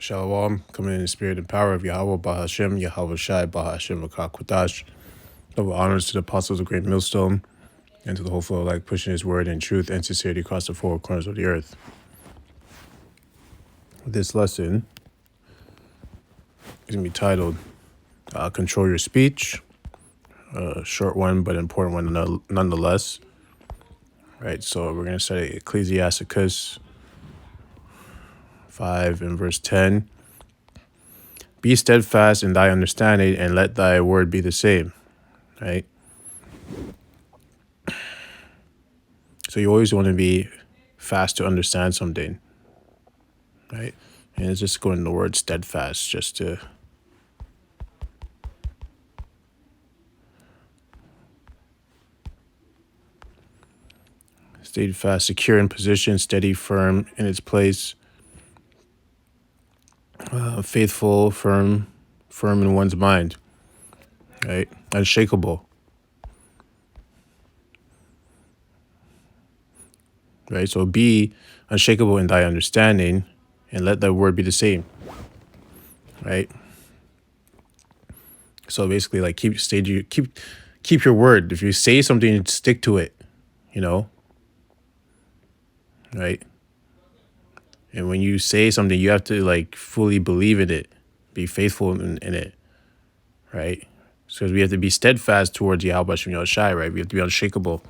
Shalom, coming in the spirit and power of Yahweh Bahashem, Yahweh Shai Bahashem Akakwadash. Double honors to the apostles of Great Millstone and to the whole flow like pushing his word in truth and sincerity across the four corners of the earth. This lesson is going to be titled Control Your Speech. A short one, but important one nonetheless. Right, so we're going to study Ecclesiasticus 5 and verse 10. Be steadfast in thy understanding, and let thy word be the same. Right? So you always want to be fast to understand something. Right? And it's just going to the word steadfast just to steadfast, secure in position, steady, firm in its place, faithful, firm in one's mind, right? Unshakable, right? So be unshakable in thy understanding, and let thy word be the same, right? So basically, like keep your word. If you say something, stick to it, right? And when you say something, you have to like fully believe in it, be faithful in it, right? Because we have to be steadfast towards Yahweh Shem Yahushai, right? We have to be unshakable.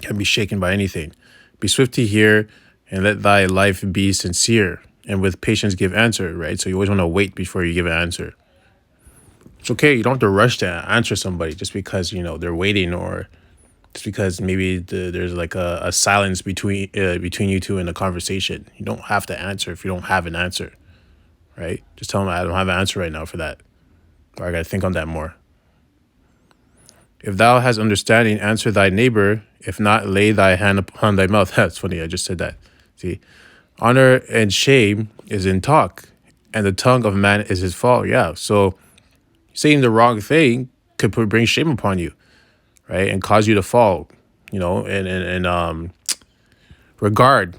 Can't be shaken by anything. Be swift to hear, and let thy life be sincere, and with patience give answer, right? So you always want to wait before you give an answer. It's okay. You don't have to rush to answer somebody just because, they're waiting, or just because maybe there's like a silence between you two in a conversation. You don't have to answer if you don't have an answer, right? Just tell them I don't have an answer right now for that, or I got to think on that more. If thou hast understanding, answer thy neighbor. If not, lay thy hand upon thy mouth. That's funny. I just said that. See, honor and shame is in talk, and the tongue of man is his fall. Yeah. So saying the wrong thing could bring shame upon you, right, and cause you to fall, and regard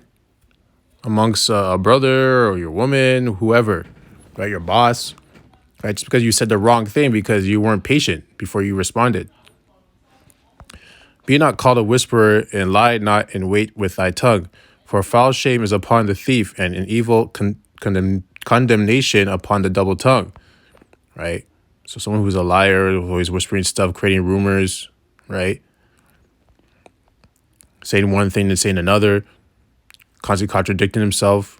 amongst a brother or your woman, whoever, right, your boss, right, just because you said the wrong thing because you weren't patient before you responded. Be not called a whisperer, and lie not in wait with thy tongue, for foul shame is upon the thief, and an evil condemnation upon the double tongue, right? So someone who's a liar, always whispering stuff, creating rumors, right? Saying one thing and saying another, constantly contradicting himself.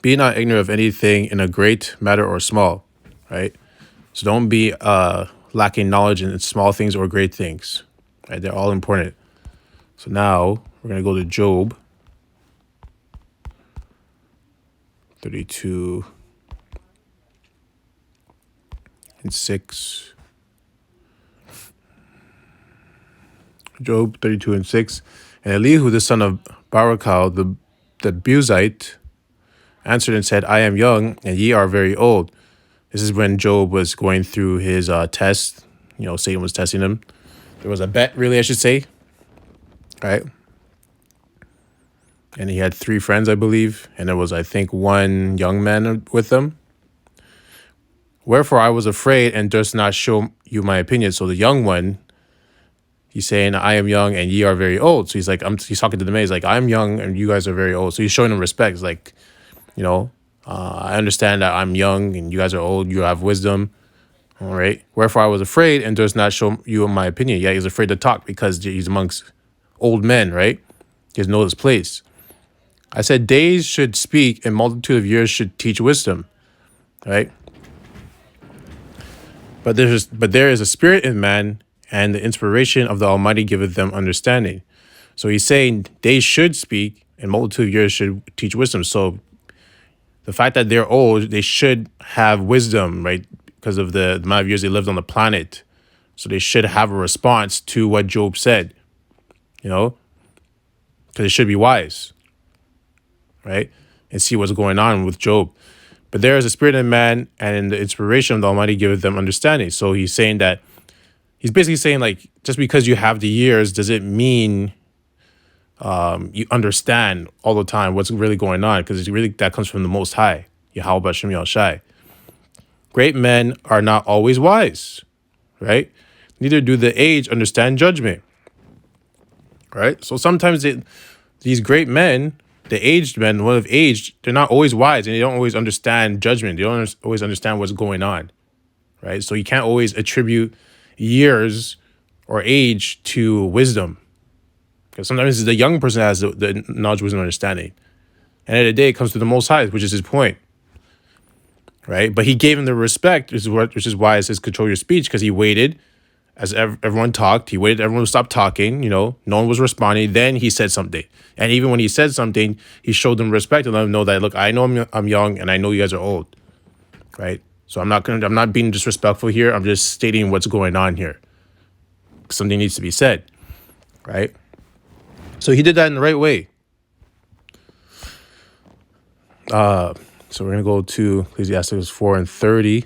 Be not ignorant of anything in a great matter or small, right? So don't be lacking knowledge in small things or great things, right? They're all important. So now we're going to go to Job 32 and 6. Job 32 and 6. And Elihu, the son of Barakal, the Buzite, answered and said, I am young, and ye are very old. This is when Job was going through his test. Satan was testing him. There was a bet, really, I should say, right? And he had 3 friends, I believe, and there was, I think, one young man with them. Wherefore I was afraid and durst not show you my opinion. So the young one, he's saying, I am young and ye are very old. So he's like, he's talking to the man. He's like, I'm young and you guys are very old. So he's showing them respect. It's like, I understand that I'm young and you guys are old. You have wisdom. All right. Wherefore I was afraid and does not show you my opinion. Yeah, he's afraid to talk because he's amongst old men, right? He doesn't know his place. I said, days should speak and multitude of years should teach wisdom, right? But there is a spirit in man, and the inspiration of the Almighty giveth them understanding. So he's saying days should speak and multitude of years should teach wisdom. So the fact that they're old, they should have wisdom, right? Because of the amount of years they lived on the planet. So they should have a response to what Job said, because they should be wise, right? And see what's going on with Job. But there is a spirit in man, and the inspiration of the Almighty giveth them understanding. So he's saying that, he's basically saying, like, just because you have the years, does it mean you understand all the time what's really going on, because that comes from the Most High, Yahweh Shem Yahweh Shai. Great men are not always wise, right? Neither do the aged understand judgment, right? So sometimes these great men, the aged men, what have aged, they're not always wise, and they don't always understand judgment. They don't always understand what's going on, right? So you can't always attribute years or age to wisdom, because sometimes it's the young person that has the knowledge, wisdom, and understanding. And at the end of the day, it comes to the Most High, which is his point, right? But he gave him the respect, which is why it says control your speech, because he waited as everyone talked. He waited, everyone stopped talking, no one was responding. Then he said something. And even when he said something, he showed them respect and let them know that, look, I know I'm young and I know you guys are old, right? So I'm not being disrespectful here. I'm just stating what's going on here. Something needs to be said, right? So he did that in the right way. So we're going to go to Ecclesiastes 4:30.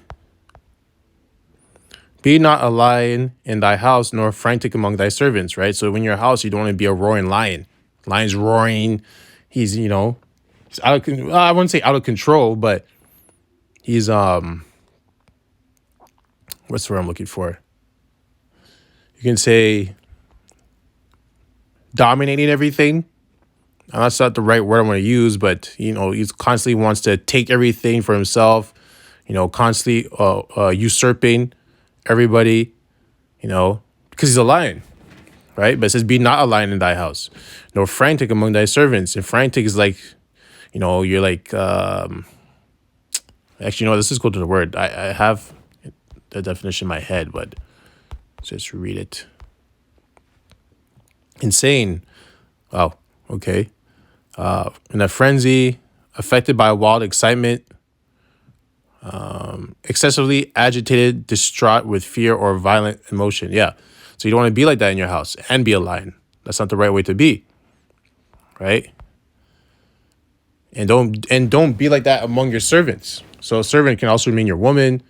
Be not a lion in thy house, nor frantic among thy servants, right? So in your house, you don't want to be a roaring lion. Lion's roaring. He's, he's out of, I wouldn't say out of control, but he's, what's the word I'm looking for? You can say dominating everything. That's not the right word I'm going to use, but, he constantly wants to take everything for himself, constantly usurping everybody, because he's a lion, right? But it says, be not a lion in thy house, nor frantic among thy servants. And frantic is like, you're like, actually, let's just go to the word. I have the definition in my head, but let's just read it. Insane. Oh, okay. In a frenzy, affected by wild excitement, excessively agitated, distraught with fear or violent emotion. Yeah. So you don't want to be like that in your house and be a lion. That's not the right way to be, right? And don't be like that among your servants. So a servant can also mean your woman,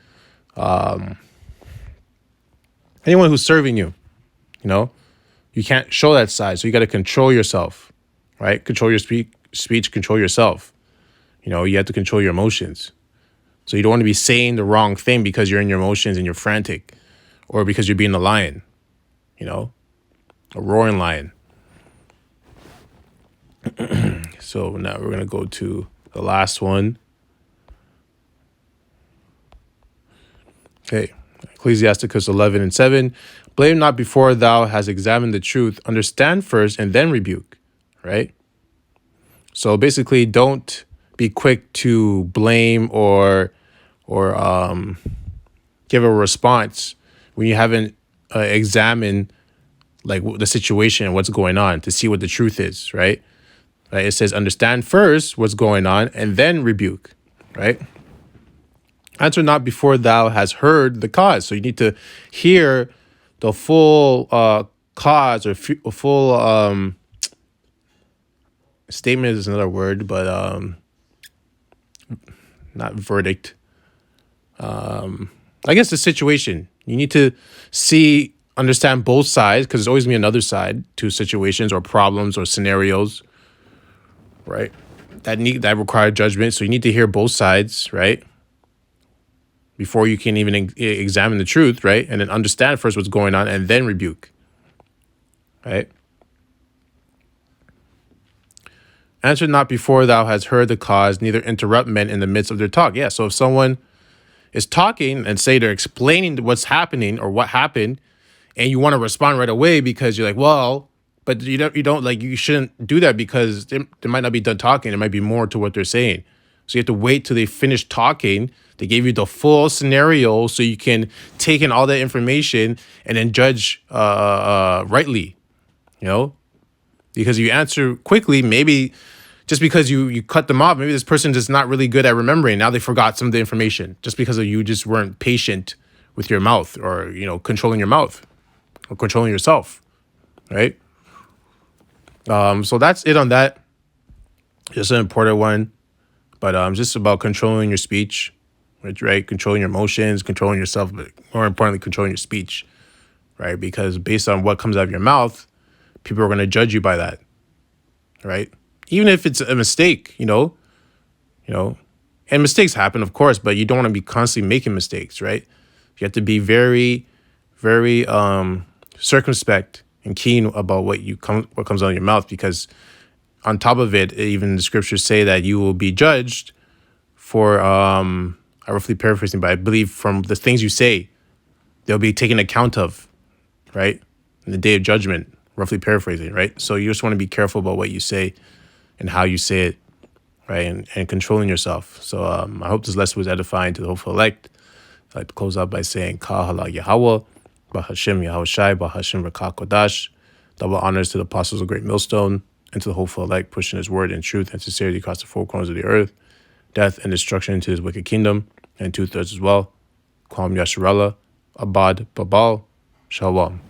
anyone who's serving you. You can't show that side, so you got to control yourself, right? Control your speech, control yourself. You have to control your emotions. So you don't want to be saying the wrong thing because you're in your emotions and you're frantic, or because you're being a lion, a roaring lion. So now we're going to go to the last one. Okay, Ecclesiasticus 11:7. Blame not before thou hast examined the truth. Understand first and then rebuke, right? So basically, don't be quick to blame or give a response when you haven't examined like the situation and what's going on to see what the truth is, right? It says understand first what's going on and then rebuke, right? Answer not before thou hast heard the cause. So you need to hear the full cause or full statement is another word, but not verdict. I guess the situation. You need to understand both sides, because there's always going to be another side to situations or problems or scenarios, right? That require judgment. So you need to hear both sides, right? Before you can even examine the truth, right? And then understand first what's going on and then rebuke, right? Answer not before thou hast heard the cause, neither interrupt men in the midst of their talk. Yeah, so if someone is talking and say they're explaining what's happening or what happened, and you want to respond right away because you're like, well, but you don't like, you shouldn't do that, because they might not be done talking. There might be more to what they're saying. So you have to wait till they finish talking. They gave you the full scenario so you can take in all that information and then judge rightly, because you answer quickly, maybe just because you cut them off, maybe this person is not really good at remembering. Now they forgot some of the information just because of you just weren't patient with your mouth, or, controlling your mouth or controlling yourself, right? So that's it on that. Just an important one, but just about controlling your speech, right? Controlling your emotions, controlling yourself, but more importantly, controlling your speech, right? Because based on what comes out of your mouth, people are going to judge you by that, right? Even if it's a mistake, and mistakes happen, of course, but you don't want to be constantly making mistakes, right? You have to be very, very circumspect and keen about what comes out of your mouth, because on top of it, even the scriptures say that you will be judged for, I'm roughly paraphrasing, but I believe from the things you say, they'll be taken account of, right? In the day of judgment, roughly paraphrasing, right? So you just want to be careful about what you say and how you say it, right? And controlling yourself. So I hope this lesson was edifying to the hopeful elect. I'd like to close out by saying, Kahala Yahweh, Bahashim Yahweh Shai, Bahashim Rakah Kodash. Double honors to the apostles of Great Millstone and to the hopeful elect, pushing his word in truth and sincerity across the four corners of the earth, death and destruction into his wicked kingdom, and 2/3 as well. Kwam Yasharallah, Abad Babal, Shalom.